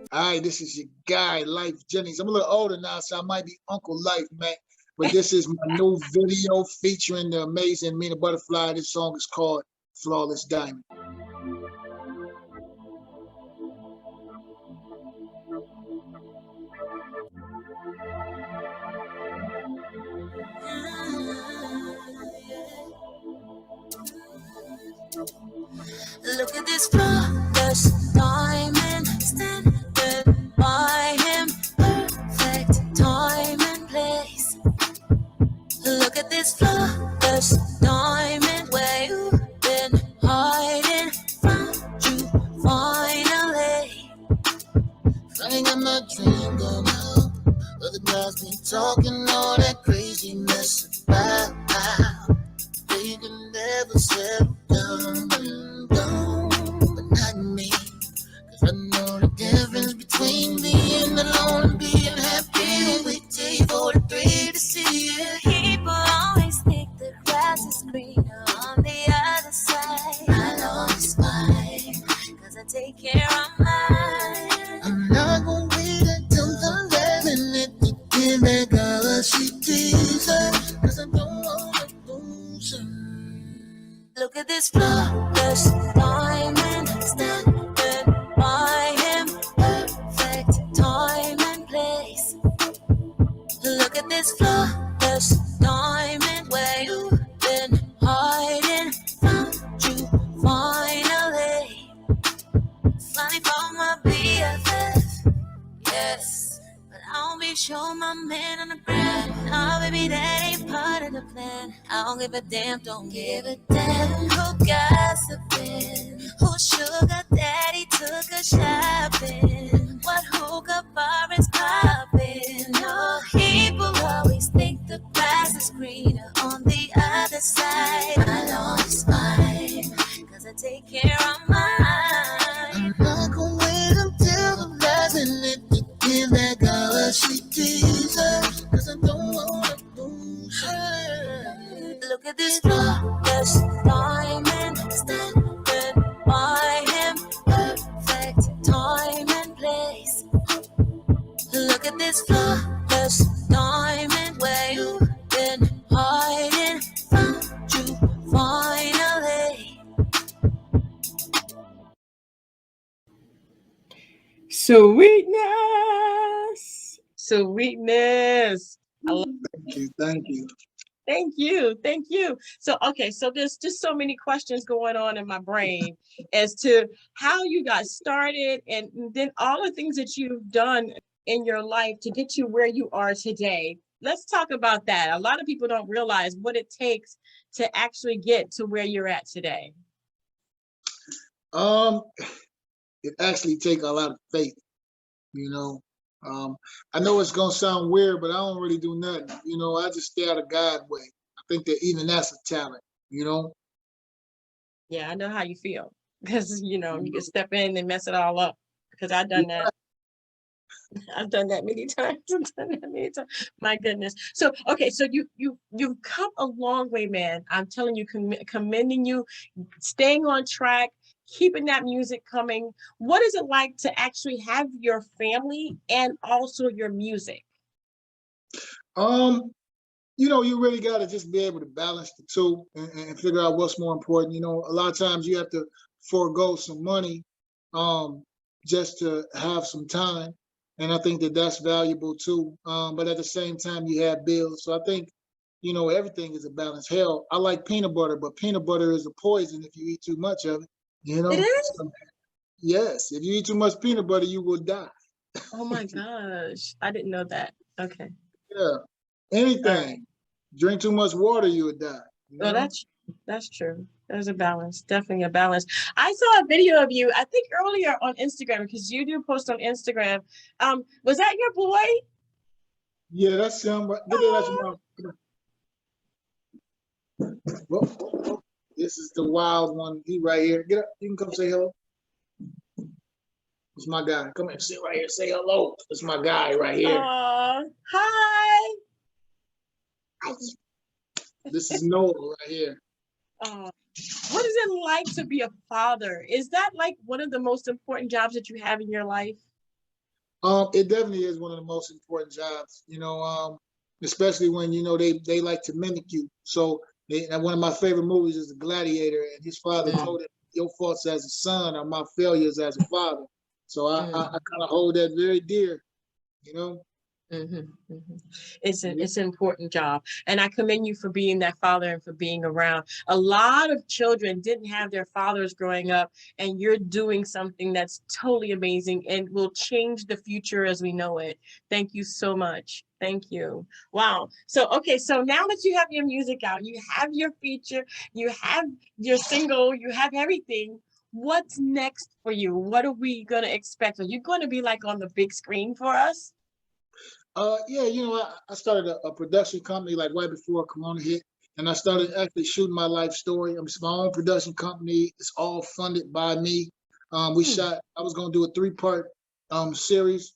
All right, this is your guy, Lyfe Jennings. I'm a little older now, so I might be Uncle Lyfe, man. But this is my new video featuring the amazing AMINA BUDDAFLY. This song is called Flawless Diamond. Look at this flawless diamond standing by him, perfect time and place. Look at this flawless diamond, where you've been hiding, found you finally. Funny, I'm not dreaming now, but the guys been talking all that craziness about how they can never settle down. But not me, 'cause I know the difference between being alone and being happy. We take 43 to see it. People always think the grass is greener on the other side. I know it's fine, 'cause I take care of mine. I'm not gonna wait until the last minute to give back all she deserves, 'cause I don't wanna lose her. Look at this flawless diamond standing by him, perfect time and place. Look at this flawless diamond, where you've been hiding, found you finally. Funny for my BFF, yes, but I'll be sure my man on the ground. Oh, baby, that ain't part of the plan. I don't give a damn, don't give a damn who gossiping, who sugar daddy took a shopping, what hookah bar is popping. No, people always think the grass is greener on the other side. I know it's fine, 'cause I take care of mine. I'm not gonna wait until the last minute to give back all she deserves, 'cause I don't wanna lose her. Look at this flawless diamond standing by him, perfect time and place. Look at this flawless diamond, where you've been hiding, found you finally. Sweetness, sweetness. I love Thank you. Thank you. Thank you. So, okay. So there's just so many questions going on in my brain as to how you got started and then all the things that you've done in your life to get you where you are today. Let's talk about that. A lot of people don't realize what it takes to actually get to where you're at today. It actually takes a lot of faith, you know. I know it's gonna sound weird, but I don't really do nothing. You know, I just stay out of God's way. I think that even that's a talent, you know. Yeah, I know how you feel because, you know, you can step in and mess it all up because I've done that. I've done that many times. I've done that many times. My goodness. So, okay. So you've come a long way, man. I'm telling you, commending you, staying on track, keeping that music coming. What is it like to actually have your family and also your music? You know, you really got to just be able to balance the two and figure out what's more important. You know, a lot of times you have to forego some money just to have some time. And I think that that's valuable too. But at the same time, you have bills. So I think, you know, everything is a balance. Hell, I like peanut butter, but peanut butter is a poison if you eat too much of it. You know? It is? So, yes, if you eat too much peanut butter, you will die. Oh my gosh. I didn't know that. Okay. Yeah. Anything. Drink too much water, you would die. You know? Oh, that's true. There's a balance, definitely a balance. I saw a video of you, I think earlier on Instagram, because you do post on Instagram. Was that your boy? Yeah, that's him. Whoa, whoa, whoa. This is the wild one. He right here. Get up. You can come say hello. It's my guy. Come here, sit right here. Say hello. It's my guy right here. Hi. This is Noah right here. What is it like to be a father? Is that like one of the most important jobs that you have in your life? It definitely is one of the most important jobs, especially when, they like to mimic you. So and one of my favorite movies is The Gladiator, and his father Mm, told him, your faults as a son are my failures as a father. So I mm. kind of hold that very dear, you know. It's Yeah. it's an important job, and I commend you for being that father and for being around. A lot of children didn't have their fathers growing up, and you're doing something that's totally amazing and will change the future as we know it. Thank you so much. Thank you. Wow. So okay, so now that you have your music out, you have your feature, you have your single, you have everything. What's next for you? What are we gonna expect? Are you gonna be like on the big screen for us? Yeah, I started a production company like right before Corona hit, and I started actually shooting my life story. It's my own production company. It's all funded by me. I was going to do a 3-part series,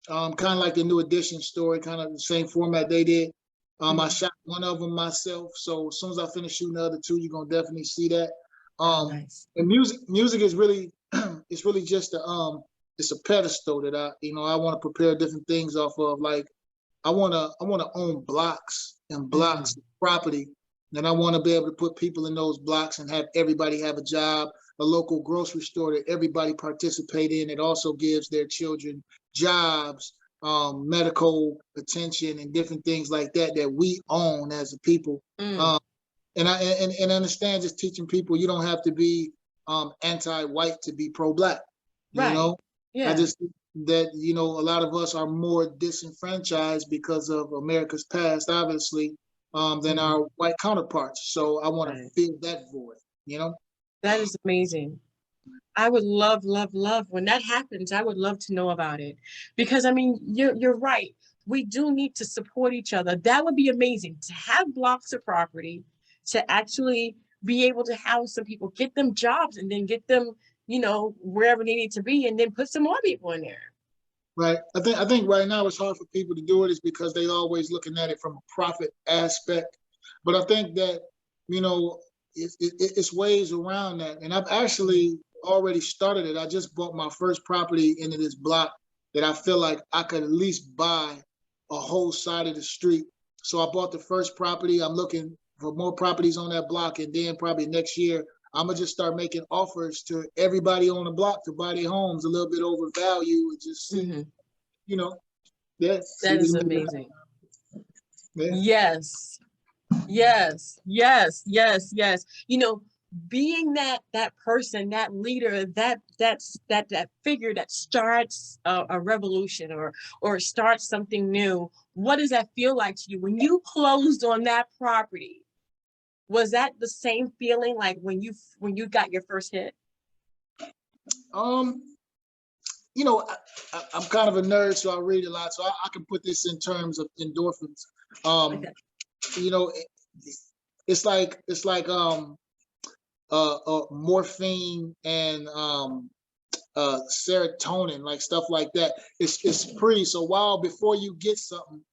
kind of like the New Edition story, kind of the same format they did. I shot one of them myself. So as soon as I finish shooting the other 2, you're going to definitely see that. Oh, Um, nice. and music is really, it's really just it's a pedestal that I want to prepare different things off of. Like I wanna own blocks and blocks of property, and I want to be able to put people in those blocks and have everybody have a job, a local grocery store that everybody participate in. It also gives their children jobs, medical attention, and different things like that that we own as a people. Mm, Um, and understand, just teaching people you don't have to be anti-white to be pro-black. You right. know, I Yeah. just think that a lot of us are more disenfranchised because of America's past, obviously, than Mhm. our white counterparts. So I want to Right. fill that void. You know. That is amazing. I would love, love, love when that happens. I would love to know about it because I mean, you're right. We do need to support each other. That would be amazing to have blocks of property, to actually be able to house some people, get them jobs, and then get them, wherever they need to be, and then put some more people in there. Right. I think right now it's hard for people to do it is because they always looking at it from a profit aspect. But I think that you know it's ways around that, and I've actually already started it. I just bought my first property into this block that I feel like I could at least buy a whole side of the street. So I bought the first property. I'm looking for more properties on that block, and then probably next year I'm gonna just start making offers to everybody on the block to buy their homes a little bit over value and just see, Mhm. you know, yeah, see That what is it means. amazing. Yeah. Yes. Yes, yes, yes, yes. Being that person, that leader, that figure that starts a revolution or starts something new. What does that feel like to you when you closed on that property? Was that the same feeling like when you got your first hit? Um, I'm kind of a nerd, so I read a lot. So I can put this in terms of endorphins. Um, Okay. you know, it, it's like morphine and serotonin, like stuff like that. It's free. So while before you get something,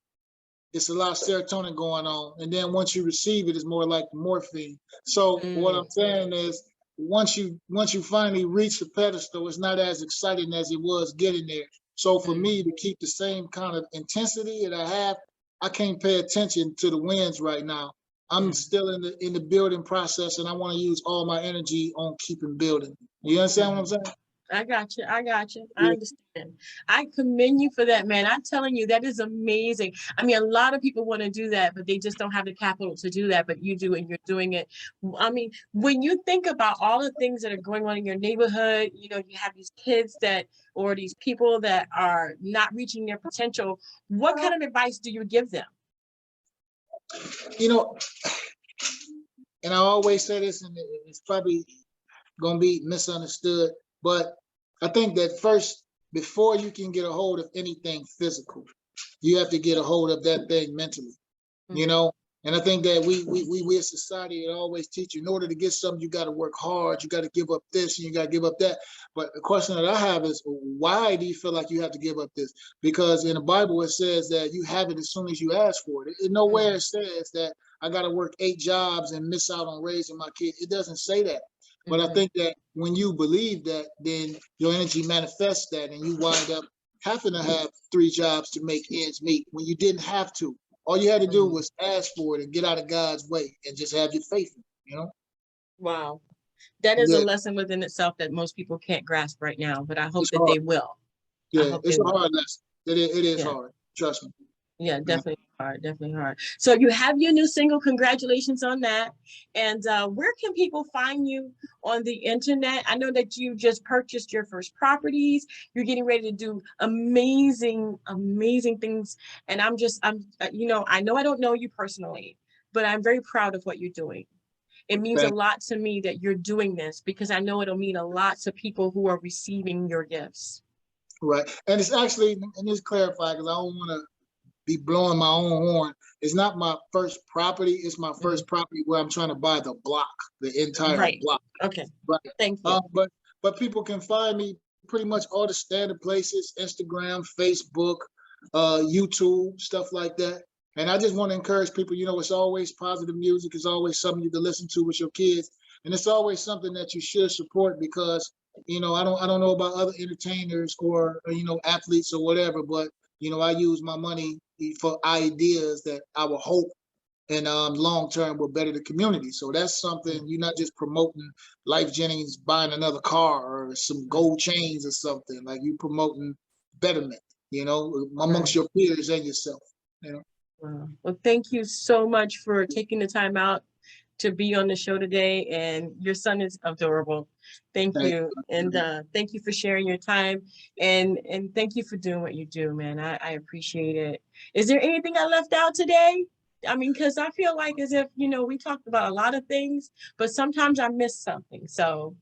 it's a lot of serotonin going on, and then once you receive it, it's more like morphine. So what Mm, I'm saying is, once you finally reach the pedestal, it's not as exciting as it was getting there. So for mm, me to keep the same kind of intensity that I have, I can't pay attention to the wins right now. I'm mm. still in the building process, and I want to use all my energy on keeping building. You understand what I'm saying? I got you. I got you. I Yeah. understand. I commend you for that, man. I'm telling you, that is amazing. I mean, a lot of people want to do that, but they just don't have the capital to do that. But you do, and you're doing it. I mean, when you think about all the things that are going on in your neighborhood, you have these kids or these people that are not reaching their potential. What kind of advice do you give them? You know, and I always say this, and it's probably gonna be misunderstood, but I think that first, before you can get a hold of anything physical, you have to get a hold of that thing mentally, you Mhm. know. And I think that we as society always teach you in order to get something, you got to work hard, you got to give up this, and you got to give up that. But the question that I have is, why do you feel like you have to give up this? Because in the Bible it says that you have it as soon as you ask for it. Nowhere it says that I got to work 8 jobs and miss out on raising my kids. It doesn't say that. But I think that when you believe that, then your energy manifests that, and you wind up having to have 3 jobs to make ends meet when you didn't have to. All you had to do was ask for it and get out of God's way and just have your faith in it, you know? Wow. That is a Yeah, lesson within itself that most people can't grasp right now, but I hope it's that hard. they will. I Yeah, hope it's they a will. hard lesson. It is Yeah. hard. Trust me. Yeah, Yeah. definitely hard, definitely hard. So you have your new single. Congratulations on that. And where can people find you on the internet? I know that you just purchased your first properties. You're getting ready to do amazing, amazing things. And you know I don't know you personally, but I'm very proud of what you're doing. It means a Thank lot to me that you're doing this because I know it'll mean a lot to people who are receiving your gifts. Right. And it's actually, and just clarify, because I don't want to be blowing my own horn. It's not my first property. It's my first property where I'm trying to buy the block, the entire Right. block. Okay. Right. Thank you. But people can find me pretty much all the standard places: Instagram, Facebook, YouTube, stuff like that. And I just want to encourage people. You know, it's always positive music. It's always something you can listen to with your kids, and it's always something that you should support because you know I don't know about other entertainers or you know athletes or whatever, but you know I use my money for ideas that I will hope and long term will better the community. So that's something you're not just promoting Lyfe Jennings buying another car or some gold chains or something. Like you promoting betterment, you know, amongst your peers and yourself. You know. Wow. Well, thank you so much for taking the time out to be on the show today. And your son is adorable. Thank you. And thank you for sharing your time. And thank you for doing what you do, man. I appreciate it. Is there anything I left out today? I mean, because I feel like as if, you know, we talked about a lot of things, but sometimes I miss something. So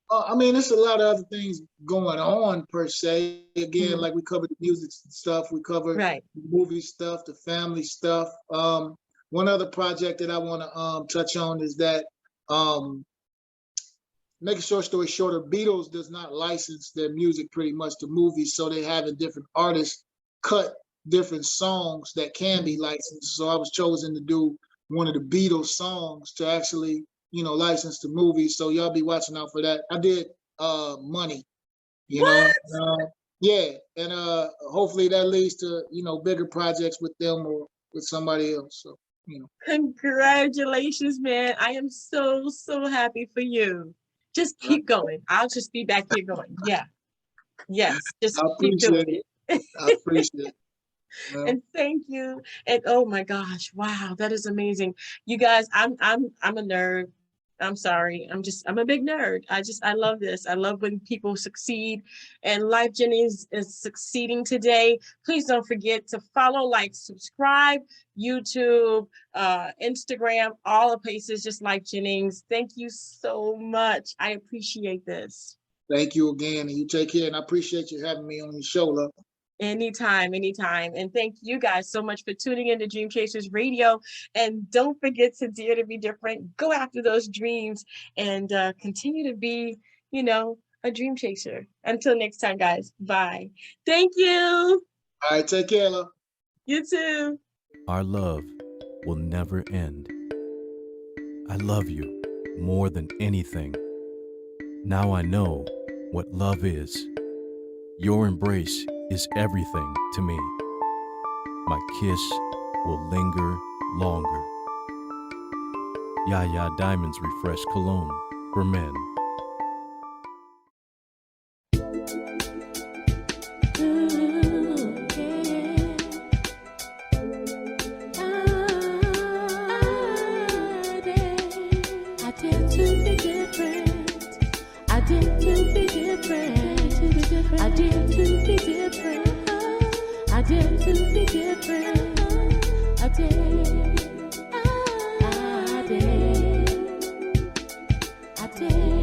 I mean, there's a lot of other things going on per se. Again, like we covered the music stuff, we covered right. the movie stuff, the family stuff. One other project that I want to touch on is that make a short story shorter, Beatles does not license their music pretty much to movies, so they having different artists cut different songs that can be licensed. So I was chosen to do one of the Beatles songs to actually, you know, license to movies. So y'all be watching out for that. I did Money, you know. Yeah, and hopefully that leads to, you know, bigger projects with them or with somebody else. So, you know. Congratulations, man. I am so happy for you. Just keep going. I'll just be back here going. Yeah. Yes. Just keep doing it. I appreciate it. Well, And thank you. And oh my gosh, wow, that is amazing. You guys, I'm a nerd. I'm sorry. I'm a big nerd. I love this. I love when people succeed, and Lyfe Jennings is succeeding today. Please don't forget to follow, like, subscribe, YouTube, Instagram, all the places, just Lyfe Jennings. Thank you so much. I appreciate this. thank you again, and you take care. And I appreciate you having me on your show, love. Anytime. And thank you guys so much for tuning in to Dream Chasers Radio. And don't forget to dare to be different. Go after those dreams and continue to be, you know, a dream chaser. Until next time, guys. Bye. Thank you. All right, take care, love. You too. Our love will never end. I love you more than anything. Now I know what love is. Your embrace is everything to me. My kiss will linger longer. Yaya Diamond's Refresh Cologne for men. I did.